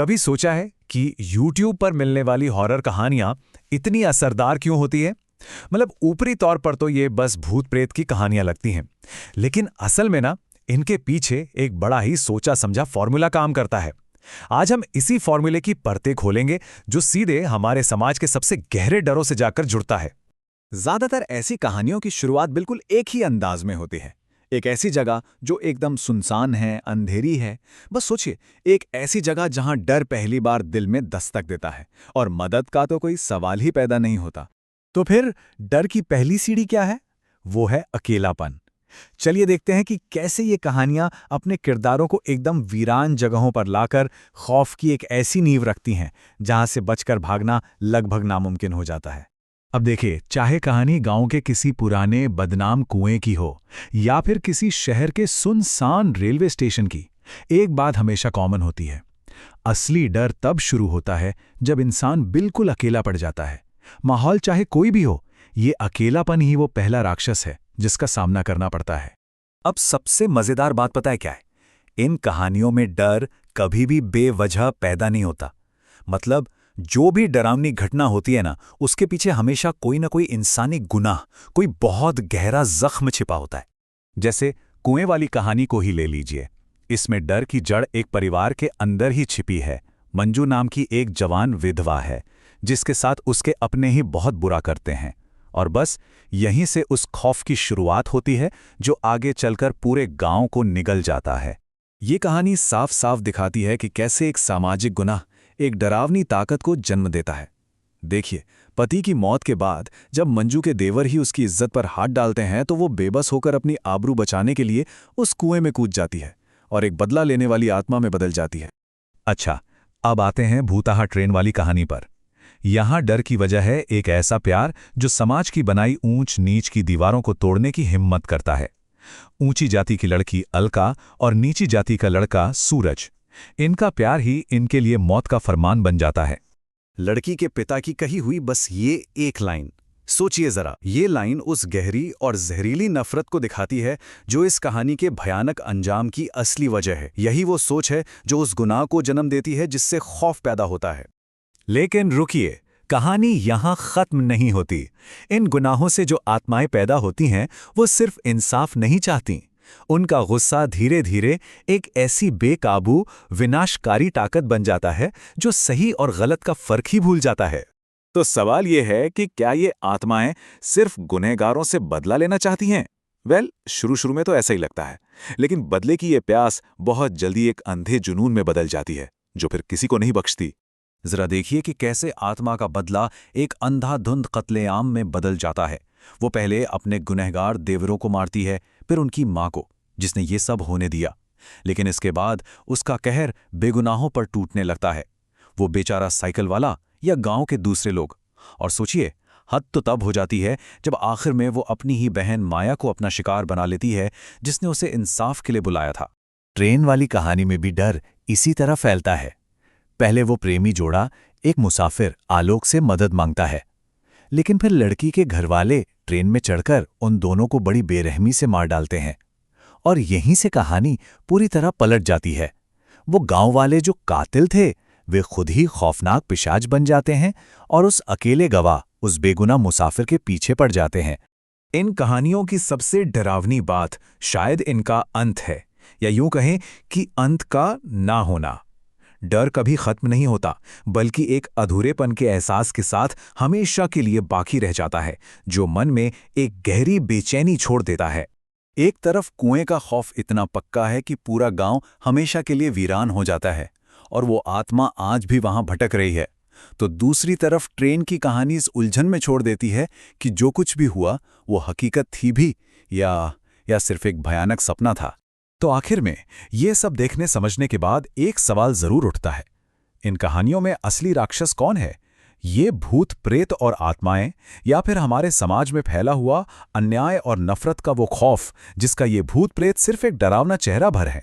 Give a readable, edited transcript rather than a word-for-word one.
कभी सोचा है कि YouTube पर मिलने वाली हॉरर कहानियां इतनी असरदार क्यों होती है? मतलब ऊपरी तौर पर तो ये बस भूत प्रेत की कहानियां लगती हैं, लेकिन असल में ना इनके पीछे एक बड़ा ही सोचा समझा फॉर्मूला काम करता है। आज हम इसी फॉर्मूले की परतें खोलेंगे जो सीधे हमारे समाज के सबसे गहरे डरों से जाकर जुड़ता है। ज्यादातर ऐसी कहानियों की शुरुआत बिल्कुल एक ही अंदाज में होती है। एक ऐसी जगह जो एकदम सुनसान है, अंधेरी है। बस सोचिए, एक ऐसी जगह जहां डर पहली बार दिल में दस्तक देता है और मदद का तो कोई सवाल ही पैदा नहीं होता। तो फिर डर की पहली सीढ़ी क्या है? वो है अकेलापन। चलिए देखते हैं कि कैसे ये कहानियां अपने किरदारों को एकदम वीरान जगहों पर लाकर खौफ की एक ऐसी नींव रखती हैं जहां से बचकर भागना लगभग नामुमकिन हो जाता है। अब देखिए, चाहे कहानी गांव के किसी पुराने बदनाम कुएं की हो या फिर किसी शहर के सुनसान रेलवे स्टेशन की, एक बात हमेशा कॉमन होती है। असली डर तब शुरू होता है जब इंसान बिल्कुल अकेला पड़ जाता है। माहौल चाहे कोई भी हो, ये अकेलापन ही वो पहला राक्षस है जिसका सामना करना पड़ता है। अब सबसे मजेदार बात पता है क्या है? इन कहानियों में डर कभी भी बेवजह पैदा नहीं होता। मतलब जो भी डरावनी घटना होती है ना, उसके पीछे हमेशा कोई ना कोई इंसानी गुनाह, कोई बहुत गहरा जख्म छिपा होता है। जैसे कुएं वाली कहानी को ही ले लीजिए। इसमें डर की जड़ एक परिवार के अंदर ही छिपी है। मंजू नाम की एक जवान विधवा है जिसके साथ उसके अपने ही बहुत बुरा करते हैं, और बस यहीं से उस खौफ की शुरुआत होती है जो आगे चलकर पूरे गांव को निगल जाता है। ये कहानी साफ साफ दिखाती है कि कैसे एक सामाजिक गुनाह एक डरावनी ताकत को जन्म देता है। देखिए, पति की मौत के बाद जब मंजू के देवर ही उसकी इज्जत पर हाथ डालते हैं तो वो बेबस होकर अपनी आबरू बचाने के लिए उस कुएं में कूद जाती है और एक बदला लेने वाली आत्मा में बदल जाती है। अच्छा, अब आते हैं भूताहा ट्रेन वाली कहानी पर। यहां डर की वजह है एक ऐसा प्यार जो समाज की बनाई ऊंच नीच की दीवारों को तोड़ने की हिम्मत करता है। ऊंची जाति की लड़की अलका और नीची जाति का लड़का सूरज, इनका प्यार ही इनके लिए मौत का फरमान बन जाता है। लड़की के पिता की कही हुई बस ये एक लाइन, सोचिए जरा, ये लाइन उस गहरी और जहरीली नफरत को दिखाती है जो इस कहानी के भयानक अंजाम की असली वजह है। यही वो सोच है जो उस गुनाह को जन्म देती है जिससे खौफ पैदा होता है। लेकिन रुकिए, कहानी यहां खत्म नहीं होती। इन गुनाहों से जो आत्माएं पैदा होती हैं वो सिर्फ इंसाफ नहीं चाहती। उनका गुस्सा धीरे धीरे एक ऐसी बेकाबू विनाशकारी ताकत बन जाता है जो सही और गलत का फर्क ही भूल जाता है। तो सवाल यह है कि क्या ये आत्माएं सिर्फ गुनहगारों से बदला लेना चाहती हैं? शुरू में तो ऐसा ही लगता है, लेकिन बदले की ये प्यास बहुत जल्दी एक अंधे जुनून में बदल जाती है जो फिर किसी को नहीं बख्शती। जरा देखिए कि कैसे आत्मा का बदला एक अंधाधुंध कत्लेआम में बदल जाता है। वो पहले अपने गुनहगार देवरों को मारती है, फिर उनकी मां को जिसने ये सब होने दिया। लेकिन इसके बाद उसका कहर बेगुनाहों पर टूटने लगता है, वो बेचारा साइकिल वाला या गांव के दूसरे लोग। और सोचिए, हद तो तब हो जाती है जब आखिर में वो अपनी ही बहन माया को अपना शिकार बना लेती है जिसने उसे इंसाफ के लिए बुलाया था। ट्रेन वाली कहानी में भी डर इसी तरह फैलता है। पहले वो प्रेमी जोड़ा एक मुसाफिर आलोक से मदद मांगता है, लेकिन फिर लड़की के घरवाले ट्रेन में चढ़कर उन दोनों को बड़ी बेरहमी से मार डालते हैं और यहीं से कहानी पूरी तरह पलट जाती है। वो गांव वाले जो कातिल थे वे खुद ही खौफनाक पिशाच बन जाते हैं और उस अकेले गवाह, उस बेगुनाह मुसाफिर के पीछे पड़ जाते हैं। इन कहानियों की सबसे डरावनी बात शायद इनका अंत है, या यूं कहें कि अंत का ना होना। डर कभी खत्म नहीं होता, बल्कि एक अधूरेपन के एहसास के साथ हमेशा के लिए बाकी रह जाता है, जो मन में एक गहरी बेचैनी छोड़ देता है। एक तरफ कुएं का खौफ इतना पक्का है कि पूरा गांव हमेशा के लिए वीरान हो जाता है और वो आत्मा आज भी वहां भटक रही है, तो दूसरी तरफ ट्रेन की कहानी इस उलझन में छोड़ देती है कि जो कुछ भी हुआ वो हकीकत थी भी या सिर्फ एक भयानक सपना था। तो आखिर में ये सब देखने समझने के बाद एक सवाल जरूर उठता है, इन कहानियों में असली राक्षस कौन है? ये भूत प्रेत और आत्माएं, या फिर हमारे समाज में फैला हुआ अन्याय और नफरत का वो खौफ जिसका ये भूत प्रेत सिर्फ एक डरावना चेहरा भर है?